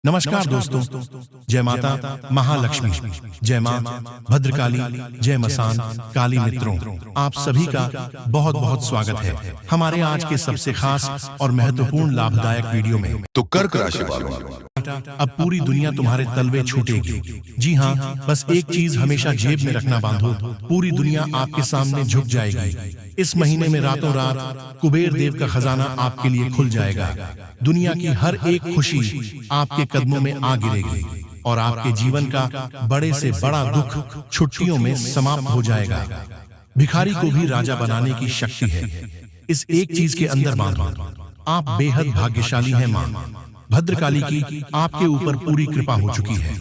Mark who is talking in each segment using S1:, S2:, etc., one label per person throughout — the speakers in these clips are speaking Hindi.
S1: नमस्कार दोस्तों। जय माता महालक्ष्मी, जय मां भद्रकाली, जय मसान काली। मित्रों, आप सभी का बहुत बहुत स्वागत है हमारे आज के सबसे खास और महत्वपूर्ण लाभदायक वीडियो में।
S2: तो कर्क राशि वालों,
S1: अब पूरी दुनिया तुम्हारे तलवे छूटेगी। जी हाँ, बस एक चीज हमेशा जेब में रखना बांधो, पूरी दुनिया आपके सामने झुक जाएगी। इस महीने में रातों रात कुबेर देव का खजाना आपके लिए खुल जाएगा। दुनिया की हर एक खुशी आपके कदमों में आ गिरेगी और आपके जीवन का बड़े से बड़ा दुख छुट्टियों में समाप्त हो जाएगा। भिखारी को भी राजा बनाने की शक्ति है। इस एक चीज के अंदर बांधो, आप बेहद भाग्यशाली हैं। मां भद्रकाली की आपके ऊपर पूरी कृपा हो चुकी है,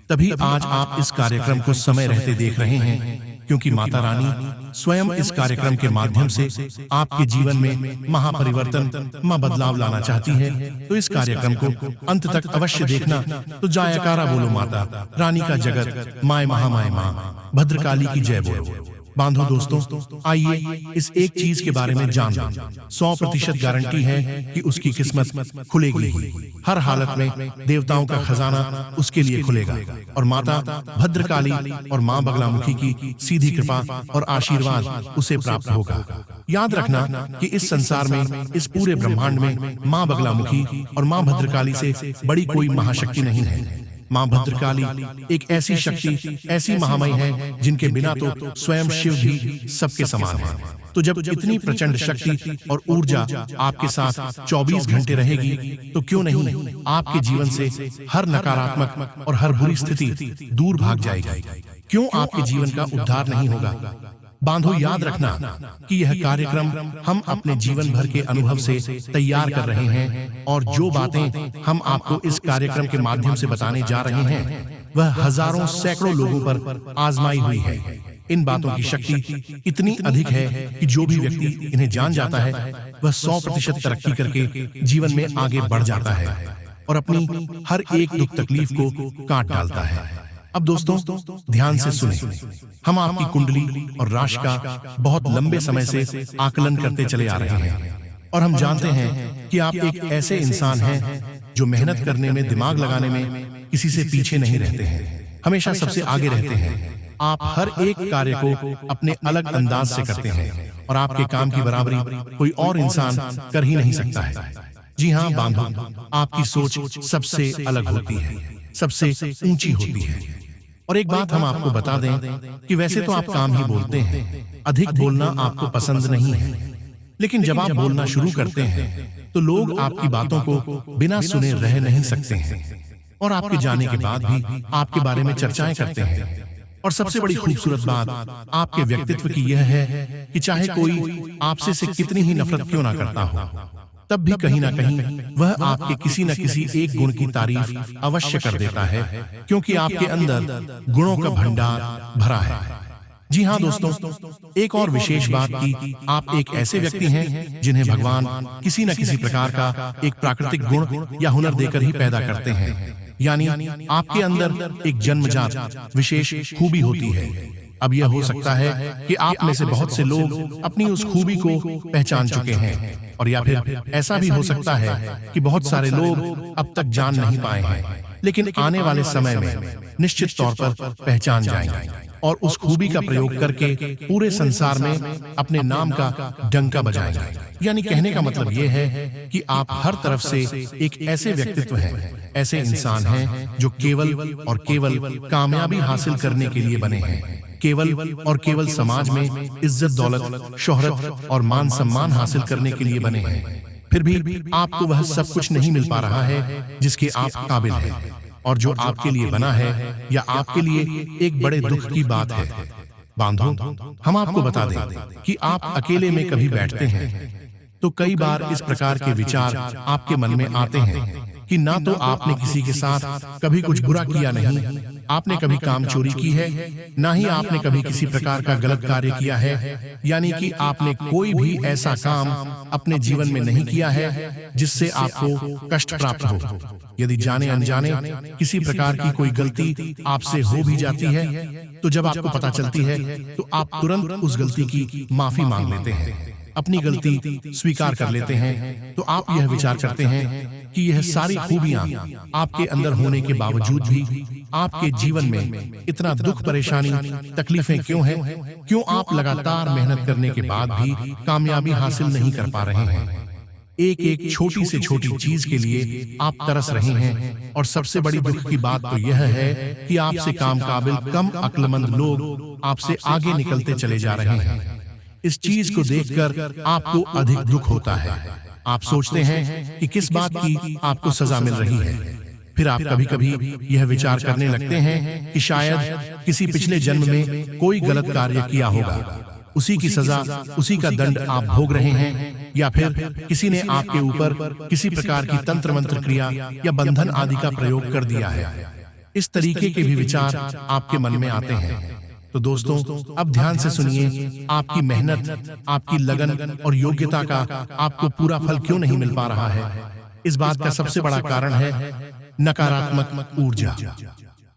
S1: तभी आज आप इस कार्यक्रम को समय रहते देख रहे हैं, क्योंकि माता रानी स्वयं इस कार्यक्रम के माध्यम से आपके जीवन में महापरिवर्तन, बदलाव लाना चाहती है। तो इस कार्यक्रम को अंत तक अवश्य देखना। तो जयकारा बोलो माता रानी का जगत, माय महामाय मां भद्रकाली की जय बोलो। बांधो दोस्तों, आइए इस एक चीज के बारे में जान लो। 100% गारंटी है कि उसकी किस्मत खुलेगी ही। हर हालत में देवताओं का खजाना उसके लिए खुलेगा और माता भद्रकाली और मां बगलामुखी की सीधी कृपा और आशीर्वाद उसे प्राप्त होगा। याद रखना कि इस संसार में, इस पूरे ब्रह्मांड में मां बगलामुखी और मां भद्रकाली से बड़ी कोई महाशक्ति नहीं है। मां भद्रकाली एक ऐसी शक्ति, ऐसी महामयी है जिनके बिना तो स्वयं शिव भी सबके समान है। तो जब इतनी प्रचंड शक्ति और ऊर्जा आपके साथ 24 घंटे रहेगी, तो क्यों नहीं आपके जीवन से हर नकारात्मक और हर बुरी स्थिति दूर भाग जाएगी। क्यों आपके जीवन का उद्धार नहीं होगा। बांधो, याद रखना कि यह कार्यक्रम हम अपने जीवन भर के अनुभव से तैयार कर रहे हैं और जो बातें हम आपको इस कार्यक्रम के माध्यम से बताने जा रहे हैं, वह हजारों सैकड़ों लोगों पर आजमाई हुई है। इन बातों की शक्ति इतनी अधिक है कि जो भी व्यक्ति इन्हें जान जाता है, वह 100% तरक्की करके जीवन में आगे बढ़ जाता है और अपनी हर एक दुख तकलीफ को काट डालता है। अब दोस्तों ध्यान से सुने, हम आपकी कुंडली और राशि का बहुत लंबे समय से आकलन करते चले आ रहे हैं और हम जानते हैं कि आप एक ऐसे इंसान हैं जो मेहनत करने में, दिमाग लगाने में किसी से पीछे नहीं रहते हैं, हमेशा सबसे आगे रहते हैं। आप हर एक कार्य को अपने अलग अंदाज से करते हैं और आपके काम की बराबरी कोई और इंसान कर ही नहीं सकता है। जी हाँ बांधो, आपकी सोच सबसे अलग होती है, सबसे ऊंची होती है। और एक बात हम आपको बता दें कि वैसे तो आप काम ही बोलते हैं, अधिक बोलना आपको पसंद नहीं है, लेकिन जब आप बोलना शुरू करते हैं तो लोग आपकी बातों को बिना सुने रह नहीं सकते हैं और आपके जाने के बाद भी आपके बारे में चर्चाएं करते हैं। और सबसे बड़ी खूबसूरत बात आपके व्यक्तित्व की यह है कि चाहे कोई आपसे से कितनी ही नफरत क्यों ना करता हो, तब भी कहीं ना कहीं वह आपके किसी न किसी एक गुण की तारीफ अवश्य कर देता है, क्योंकि आपके अंदर गुणों का भंडार भरा है। जी हाँ दोस्तों, एक और विशेष बात कि आप एक ऐसे व्यक्ति हैं जिन्हें भगवान किसी न किसी प्रकार का एक प्राकृतिक गुण या हुनर देकर ही पैदा करते हैं, यानी आपके अंदर एक जन्मजात विशेष खूबी होती है। अब यह हो सकता है कि आप में से बहुत से लोग अपनी उस खूबी को पहचान चुके हैं, और या फिर ऐसा भी हो सकता है कि बहुत सारे लोग अब तक जान नहीं पाए हैं, लेकिन आने वाले समय में निश्चित तौर पर पहचान जाएंगे और उस खूबी का प्रयोग करके पूरे संसार में अपने नाम का डंका बजाएंगे। यानी कहने का मतलब यह है कि आप हर तरफ से एक ऐसे व्यक्तित्व हैं, ऐसे इंसान हैं जो केवल और केवल कामयाबी हासिल करने के लिए बने हैं, केवल और केवल समाज में इज्जत, दौलत, शोहरत और मान सम्मान हासिल करने के लिए बने हैं। फिर भी आपको वह सब कुछ नहीं मिल पा रहा है जिसके आप काबिल हैं, और जो आपके लिए बना है या आपके लिए एक बड़े दुख की बात है। बांधो, हम आपको बता दें कि आप अकेले में कभी बैठते हैं तो कई बार इस प्रकार के विचार आपके मन में आते हैं कि ना तो आपने किसी के साथ कभी कुछ बुरा किया नहीं, आपने कभी काम चोरी की है, ना ही आपने कभी किसी प्रकार का गलत कार्य किया है, यानी कि आपने कोई भी ऐसा काम अपने जीवन में नहीं किया है जिससे आपको कष्ट प्राप्त हो। यदि जाने अनजाने किसी प्रकार की कोई गलती आपसे हो भी जाती है, तो जब आपको पता चलती है तो आप तुरंत उस गलती की माफी मांग लेते हैं, अपनी गलती स्वीकार कर लेते हैं। तो आप यह विचार करते हैं कि यह सारी खूबियां आपके अंदर होने के बावजूद भी आपके जीवन में इतना दुख, परेशानी, तकलीफें क्यों हैं? क्यों आप लगातार मेहनत करने के बाद भी कामयाबी हासिल नहीं कर पा रहे हैं? एक एक छोटी से छोटी चीज के लिए आप तरस रहे हैं, और सबसे बड़ी दुख की बात तो यह है कि आपसे काम काबिल, कम अक्लमंद लोग आपसे आगे निकलते चले जा रहे हैं। इस चीज को देखकर आपको अधिक दुख होता है। आप सोचते हैं कि किस बात की आपको सजा मिल रही है। फिर आप कभी कभी यह विचार करने लगते हैं कि शायद किसी पिछले जन्म में कोई गलत कार्य किया होगा, उसी की सजा, उसी का दंड आप भोग रहे हैं, या फिर किसी ने आपके ऊपर किसी प्रकार की तंत्र मंत्र क्रिया या बंधन आदि का प्रयोग कर दिया है। इस तरीके के भी विचार आपके मन में आते हैं। तो दोस्तों, अब ध्यान से सुनिए, आपकी मेहनत, आपकी लगन और योग्यता का आपको पूरा फल क्यों नहीं मिल पा रहा है? इस बात का सबसे बड़ा कारण है नकारात्मक ऊर्जा।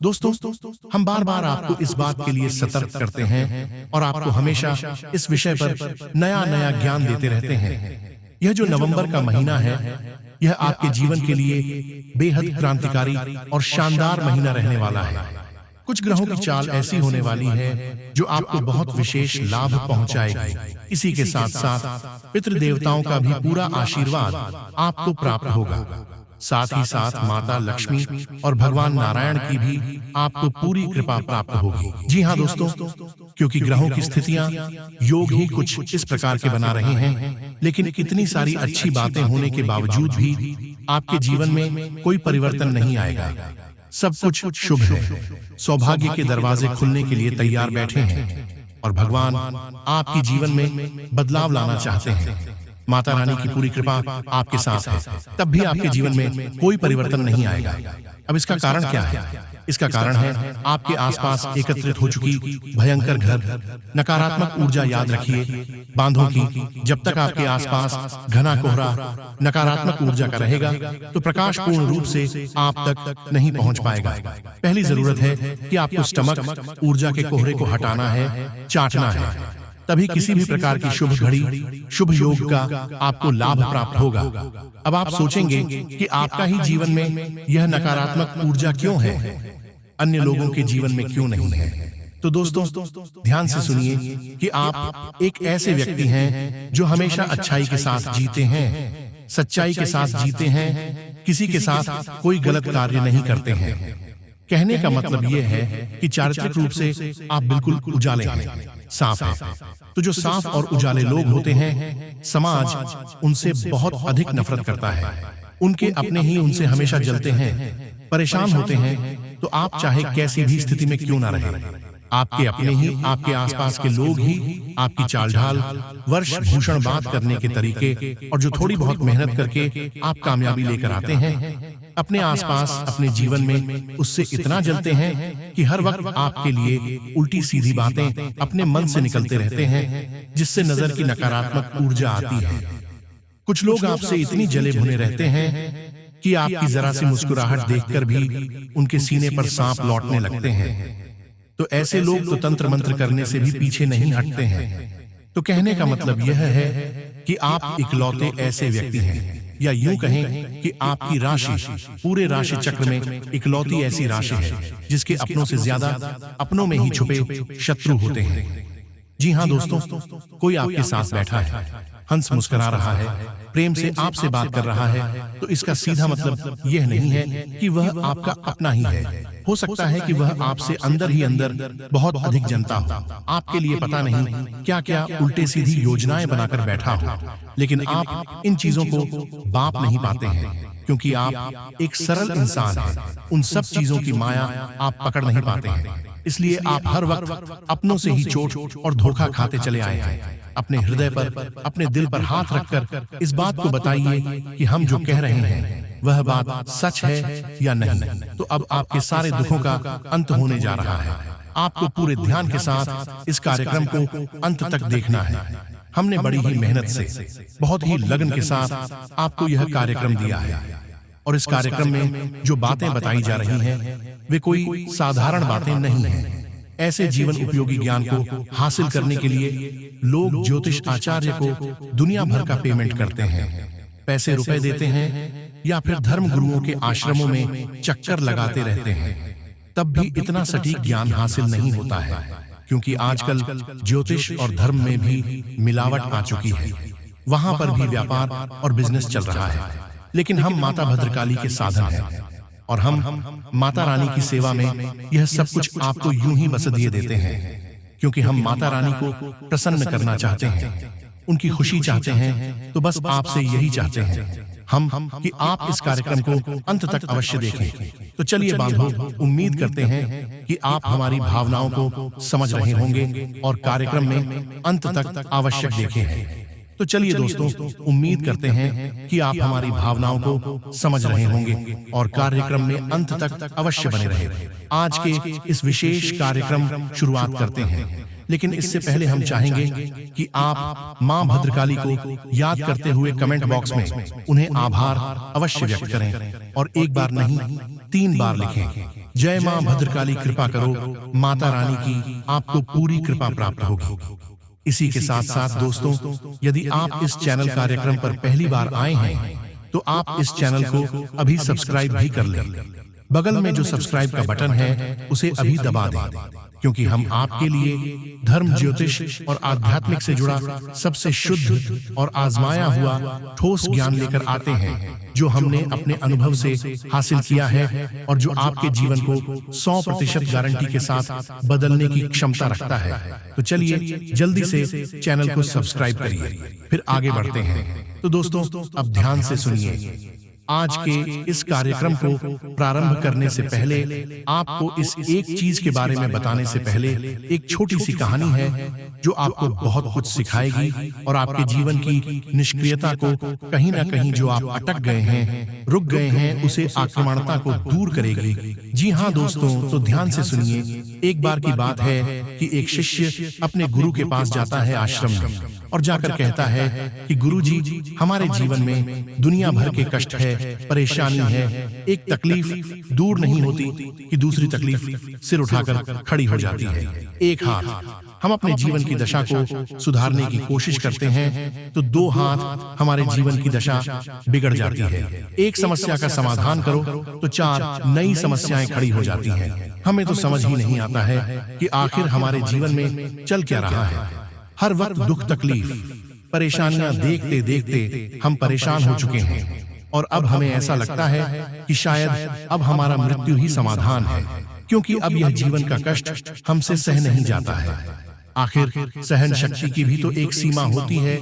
S1: दोस्तों, हम बार बार आपको इस बात के लिए सतर्क करते हैं और आपको हमेशा इस विषय पर नया नया ज्ञान देते रहते हैं। यह जो नवंबर का महीना है, यह आपके जीवन के लिए बेहद क्रांतिकारी और शानदार महीना रहने वाला है। कुछ ग्रहों की चाल ऐसी होने वाली है जो आपको बहुत विशेष लाभ पहुंचाएगी। इसी के साथ साथ पितृ देवताओं का भी पूरा आशीर्वाद आपको प्राप्त होगा। साथ ही साथ माता लक्ष्मी और भगवान नारायण की भी आपको पूरी कृपा प्राप्त होगी। जी हाँ दोस्तों, क्योंकि ग्रहों की स्थितियां योग ही कुछ इस प्रकार के बना रहे हैं, लेकिन इतनी सारी अच्छी बातें होने के बावजूद भी आपके जीवन में कोई परिवर्तन नहीं आएगा। सब कुछ शुभ है, सौभाग्य के दरवाजे खुलने के लिए तैयार बैठे हैं, और भगवान आपके जीवन में बदलाव लाना चाहते हैं। माता रानी की पूरी कृपा आपके साथ है, तब भी आपके जीवन में कोई परिवर्तन नहीं आएगा। अब इसका कारण क्या है? इसका कारण है आपके आसपास एकत्रित हो चुकी भयंकर घर नकारात्मक ऊर्जा। याद रखिए बांधों की, जब तक आपके आसपास घना कोहरा नकारात्मक ऊर्जा का रहेगा तो प्रकाश पूर्ण रूप से आप तक नहीं पहुंच पाएगा। पहली जरूरत है कि आपको स्टमक ऊर्जा के कोहरे को हटाना है, चाटना है, तभी किसी भी प्रकार की शुभ घड़ी, शुभ योग का आपको लाभ प्राप्त होगा। अब आप सोचेंगे कि आपका ही जीवन में यह नकारात्मक ऊर्जा क्यों है, अन्य लोगों के जीवन में क्यों नहीं है? तो दोस्तों, ध्यान से सुनिए कि आप एक ऐसे व्यक्ति हैं जो हमेशा अच्छाई के साथ जीते हैं, सच्चाई के साथ जीते हैं, किसी के साथ कोई गलत कार्य नहीं करते हैं। कहने का मतलब यह है कि चारित्रिक रूप से आप बिल्कुल उजाले हैं, साफ है। तो जो साफ और उजाले लोग होते हैं, समाज उनसे बहुत अधिक नफरत करता है। उनके अपने ही उनसे हमेशा जलते हैं, परेशान होते हैं। तो आप चाहे कैसी भी स्थिति में क्यों ना रहे, आपके अपने ही, आपके आसपास के लोग ही आपकी चाल ढाल, वर्ष भूषण बात करने के तरीके और जो थोड़ी बहुत मेहनत करके आप कामयाबी लेकर आते हैं, अपने आसपास, अपने जीवन में उससे इतना जलते हैं कि हर वक्त आपके लिए उल्टी सीधी बातें अपने मन से निकलते रहते हैं, जिससे नजर की नकारात्मक ऊर्जा आती है। कुछ लोग आपसे इतनी जले भुने रहते हैं कि आपकी जरा सी मुस्कुराहट देखकर भी उनके सीने पर सांप लौटने लगते हैं। तो ऐसे लोग तो तंत्र मंत्र करने से भी पीछे नहीं हटते हैं। तो कहने का मतलब यह है कि आप इकलौते ऐसे व्यक्ति हैं, या यूं कहें कि आपकी राशि, पूरे राशि चक्र में इकलौती ऐसी राशि है जिसके अपनों से ज्यादा अपनों में ही छुपे शत्रु होते हैं। जी हाँ दोस्तों, कोई आपके साथ बैठा है, हंस मुस्कुरा रहा है, प्रेम से आपसे बात कर रहा है, तो इसका सीधा मतलब यह नहीं है कि वह आपका अपना ही है। हो सकता है कि वह आपसे अंदर ही अंदर बहुत अधिक जनता हो, आपके लिए पता नहीं क्या क्या उल्टे सीधी योजनाएं बनाकर बैठा हो, लेकिन आप इन चीजों को बाप नहीं पाते हैं, क्योंकि आप एक सरल इंसान हैं। उन सब चीजों की माया आप पकड़ नहीं पाते हैं, इसलिए आप हर वक्त अपनों से ही चोट और धोखा खाते चले आए हैं। अपने हृदय पर, अपने दिल पर हाथ रखकर इस बात को बताइए कि हम जो कह रहे हैं वह बात सच है या नहीं। तो अब आपके सारे दुखों का अंत होने जा रहा है। आपको पूरे ध्यान के साथ इस कार्यक्रम को अंत तक देखना है। हमने बड़ी ही मेहनत से, बहुत ही लगन के साथ आपको यह कार्यक्रम दिया है, और इस कार्यक्रम में जो बातें बताई जा रही हैं वे कोई साधारण बातें नहीं हैं। ऐसे जीवन उपयोगी ज्ञान को हासिल करने के लिए लोग ज्योतिष आचार्य को दुनिया भर का पेमेंट करते हैं, पैसे रुपए देते हैं, या फिर धर्म गुरुओं के आश्रमों में चक्कर लगाते रहते हैं, तब भी इतना सटीक ज्ञान हासिल नहीं होता है, क्योंकि आजकल ज्योतिष और धर्म में भी मिलावट आ चुकी है। वहां पर भी व्यापार और बिजनेस चल रहा है। लेकिन हम माता भद्रकाली के साधन हैं और हम माता रानी की सेवा में यह सब कुछ आपको यूं ही बस दिए देते हैं, क्योंकि हम माता रानी को प्रसन्न करना चाहते हैं, उनकी खुशी चाहते हैं। तो बस आपसे यही चाहते हैं हम कि आप इस कार्यक्रम को अंत तक अवश्य देखें। तो चलिए बांधो, उम्मीद करते हैं कि आप हमारी भावनाओं को समझ रहे होंगे और कार्यक्रम में अंत तक आवश्यक देखे हैं। तो चलिए दोस्तों, उम्मीद करते हैं कि आप हमारी भावनाओं को समझ रहे होंगे और कार्यक्रम में अंत तक अवश्य बने रहे। आज के इस विशेष कार्यक्रम शुरुआत करते हैं, लेकिन इससे पहले हम चाहेंगे कि आप मां भद्रकाली को याद करते हुए कमेंट बॉक्स में उन्हें आभार अवश्य व्यक्त करें और एक बार नहीं 3 बार लिखें, जय मां भद्रकाली कृपा करो, माता रानी की आपको पूरी कृपा प्राप्त होगी। इसी के साथ साथ दोस्तों, यदि आप इस चैनल कार्यक्रम पर पहली बार आए हैं तो आप इस चैनल को अभी सब्सक्राइब भी कर लें। बगल में जो सब्सक्राइब का बटन है उसे अभी दबा दें, क्योंकि हम आपके लिए धर्म, ज्योतिष और आध्यात्मिक से जुड़ा सबसे शुद्ध और आजमाया हुआ ठोस ज्ञान लेकर आते हैं, जो हमने अपने अनुभव से हासिल किया है और जो आपके जीवन को 100% गारंटी के साथ बदलने की क्षमता रखता है। तो चलिए जल्दी से चैनल को सब्सक्राइब करिए, फिर आगे बढ़ते हैं। तो दोस्तों, अब ध्यान से सुनिए। आज के इस कार्यक्रम को प्रारंभ करने से पहले आपको इस एक चीज के बारे में बताने से पहले एक छोटी सी कहानी है जो आपको बहुत कुछ सिखाएगी और आपके जीवन की निष्क्रियता को कहीं ना कहीं जो आप अटक गए हैं, रुक गए हैं, उसे आक्रमणता को दूर करेगी। जी हाँ दोस्तों, तो ध्यान से सुनिए। एक बार की बात है कि एक शिष्य अपने गुरु के पास जाता है आश्रम में और जाकर कहता है कि गुरुजी, हमारे जीवन में दुनिया भर के कष्ट है, परेशानी है, एक तकलीफ दूर नहीं होती कि दूसरी तकलीफ सिर उठाकर खड़ी हो जाती है। एक हाथ हम अपने जीवन की दशा को सुधारने की कोशिश करते हैं तो 2 हाथ हमारे जीवन की दशा बिगड़ जाती है। एक समस्या का समाधान करो तो 4 नई समस्याएं खड़ी हो जाती हैं। हमें तो समझ ही नहीं आता है कि आखिर हमारे जीवन में चल क्या रहा है। हर वक्त दुख, तकलीफ, परेशानियां देखते देखते हम परेशान हो चुके हैं और अब हमें ऐसा लगता है कि शायद अब हमारा मृत्यु ही समाधान है, क्योंकि अब यह जीवन का कष्ट हमसे सह नहीं जाता है। आखिर सहन शक्ति की भी तो एक सीमा होती है,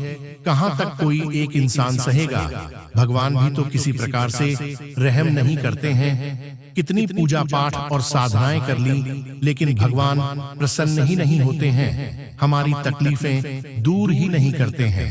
S1: कहां तक कोई एक इंसान सहेगा। भगवान भी तो किसी प्रकार से रहम नहीं करते हैं। कितनी पूजा पाठ और साधनाएं कर ली, लेकिन भगवान प्रसन्न ही नहीं होते हैं, हमारी तकलीफें दूर ही नहीं करते हैं।